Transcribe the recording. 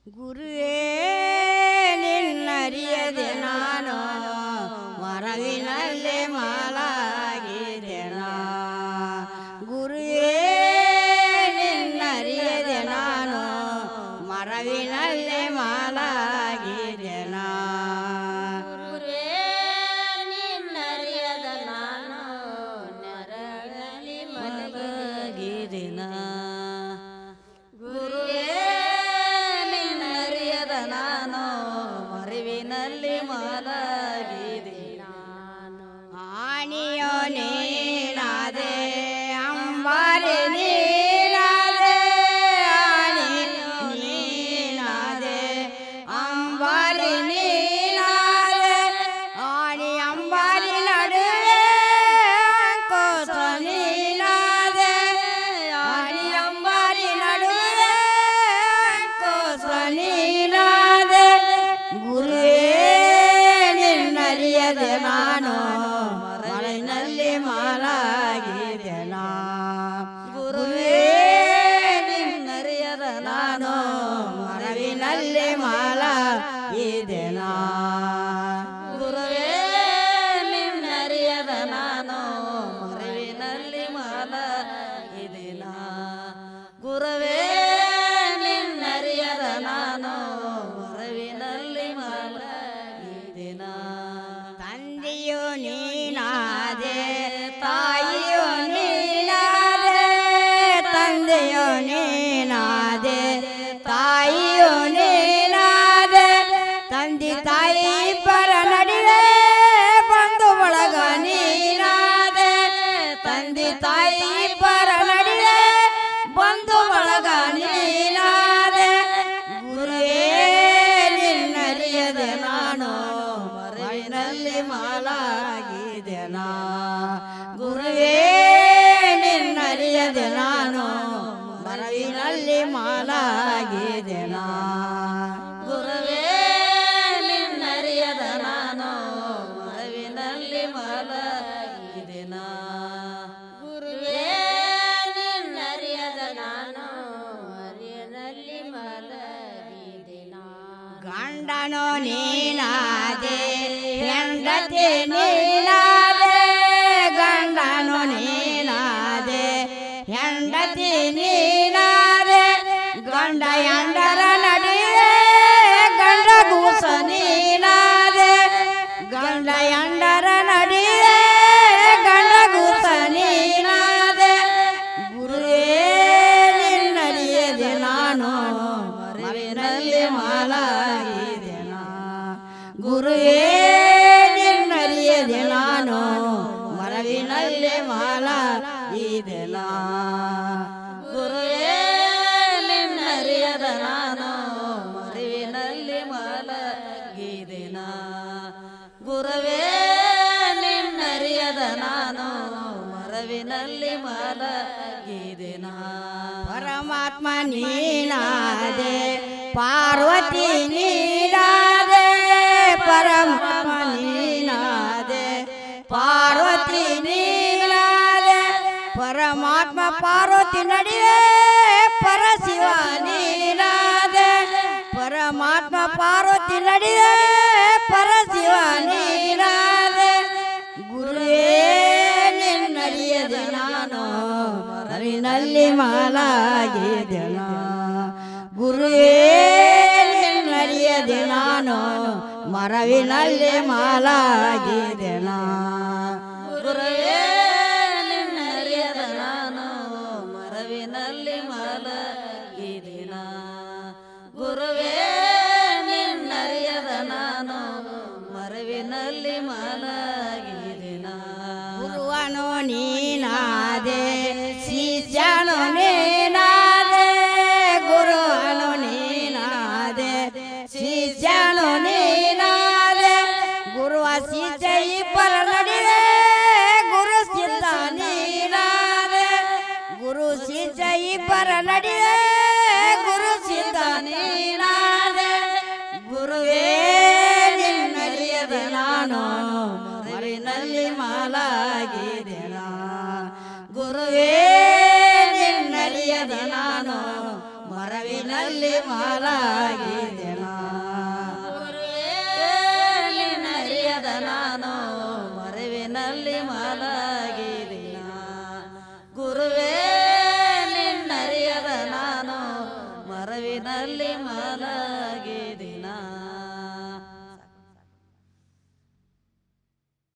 ಗುರುವೇ ನಿನ್ನರಿಯದೆ ನಾನು ಮರವಿನಲ್ಲಿ ಮಾಲಾಗಿದೆನ ಗುರುವೇ ನಿನ್ನರಿಯದೆ ನಾನು ಮರವಿನಲ್ಲಿ ಮಾಲಾಗಿದೆನ ಗುರುವೇ ನಿನ್ನರಿಯದ ನಾನು ನೆರಳಲ್ಲಿ ಮಲಗಿದೆನ ಗುರುವೇ ನಿನ್ನರಿಯದ ನಾನು ಮರವಿನಲ್ಲಿ ಮಲಗಿದೆ ಆಣಿಯೋ ನೀನಾದೆ ಅಂಬಾರಿ ನೀನಾದೆ ಆಣಿಯೋ ನೀನಾದೆ ಅಂಬಾರಿ ನೀನಾದೆ ಆಣಿ ಅಂಬಾರಿ ನಡುವೆ ಕೋಸ ನೀನಾದೆ ಆಣಿ ಅಂಬಾರಿ ನಡುವೆ ಕೋಸ ನೀನಾದೆ ಗುರುವೇ ನಿನ್ನರಿಯದೆ ನಾನು ಮರವಿನಲ್ಲಿ ಮಾಲಾಗಿದೆನ ಗುರುವೇ ನಿನ್ನರಿಯದ ನಾನು ಮರವಿನಲ್ಲಿ ಮಾಲಾಗಿದೆನ ಗುರುವೇ ನಿನ್ನರಿಯದ ನಾನು ಮರವಿನಲ್ಲಿ ಮಲಗಿದೆನ ಗುರುವೇ ನಿನ್ನರಿಯದ ನಾನು ಮರವಿನಲ್ಲಿ ಮಲಗಿದೆನ ತಂದೆಯು ನೀನಾದೆ ತಾಯಿಯು ನೀನಾದೆ ತಂದೆಯು ನೀನಾದೆ ತಾಯಿಯು ನೀನಾದೆ ತಂದೆ ತಾಯಿ ಪರ ನಡಿವೆ ಬಂಧು ಬಳಗ ನೀನಾದೆ ತಂದೆ ತಾಯಿ ಪರ ನಡಿವೆ ಬಂಧು ಬಳಗ ನೀನಾದೆ ಗುರುವೇ ನಿನ್ನರಿಯದೆ ನಾನು ಮರವಿನಲ್ಲಿ ಮಾಲಾಗಿದೆನ ಗುರುವೇ ನಿನ್ನರಿಯದೆ ನಾನು ಮರವಿನಲ್ಲಿ ಮಾಲಾಗಿದೆನ ಗುರುವೇ ನಿನ್ನರಿಯದ ನಾನು ಮರವಿನಲ್ಲಿ ಮಲಗಿದೆನ ಗುರುವೇ ನಿನ್ನರಿಯದ ನಾನು ಮರವಿನಲ್ಲಿ ಮಲಗಿದೆನ ಗಂಡನು ನೀನಾದೆ ಹೆಂಡತಿ ನೀನಾದೆ ಗಂಡನು ನೀನಾದೆ ಹೆಂಡತಿ ನೀನಾದೆ ಗಂಡ ಎಂಡರ ನಡುವೆ ಗಂಡ ಗೂಸ ನೀನಾದೆ ಗಂಡ ಎಂಡರ ನಡುವೆ ಗಂಡ ಗೂಸ ನೀನಾದೆ ಗುರುವೇ ನಿನ್ನರಿಯದೆ ನಾನು ಮರವಿನಲ್ಲಿ ಮಾಲಾಗಿದೆನ ಗುರುವೇ ನಿನ್ನರಿಯದೆ ನಾನು ಮರವಿನಲ್ಲಿ ಮಾಲಾಗಿದೆನ ಗುರುವೇ ನಿನ್ನರಿಯದ ನಾನು ಮರವಿನಲ್ಲಿ ಮಲಗಿದೆನ ಗುರುವೇ ನಿನ್ನರಿಯದ ನಾನು ಮರವಿನಲ್ಲಿ ಮಲಗಿದೆನ ಪರಮಾತ್ಮ ನೀನಾದೆ ಪಾರ್ವತಿ ನೀನಾದೆ ಪರಮಾತ್ಮ ನೀನಾದೆ ಪಾರ್ವತಿ ನೀನಾದೆ ಪರಮಾತ್ಮ ಪಾರ್ವತಿ ನಡುವೆ ಪರಶಿವ ನೀನಾದೆ ಪರಮಾತ್ಮ ಪಾರ್ವತಿ ನಡುವೆ ಪರಶಿವ ನೀನಾದೆ ಗುರುವೇ ನಿನ್ನರಿಯದೆ ನಾನು ಮರವಿನಲ್ಲಿ ಮಾಲಾಗಿದೆನ ಗುರುವೇ ನಿನ್ನರಿಯದೆ ನಾನು ಮರವಿನಲ್ಲಿ ಮಾಲಾಗಿದೆನ ಗುರುವೇ ನಿನ್ನರಿಯದ ನಾನು ಮರವಿನಲ್ಲಿ ಮಲಗಿದೆನ ಗುರುವೇ ನಿನ್ನರಿಯದ ನಾನು ಮರವಿನಲ್ಲಿ ಮಲಗಿದೆನ ಗುರುವನು ನೀನಾದೆ ಶಿಷ್ಯನು ನೀನಾದೆ ಗುರುವನು ನೀನಾದೆ ಶಿಷ್ಯನು ನೀನಾದೆ ಗುರುವ ಶಿಷ್ಯ ಇಬ್ಬರ ನಡುವೆ ಗುರು ಸಿದ್ಧ ನೀನಾದೆ ಗುರು ಶಿಷ್ಯ ಇಬ್ಬರ ನಡುವೆ ಗುರು ಸಿದ್ಧ ನೀನಾದೆ ಗುರುವೇ ನಿನ್ನರಿಯದ ನಾನು ಮರವಿನಲ್ಲಿ ಮಾಲಾಗಿದೆನ ಗುರುವೇ ನಿನ್ನರಿಯದ ನಾನು ಮರವಿನಲ್ಲಿ ಮಾಲಾಗಿ ಮಾಲ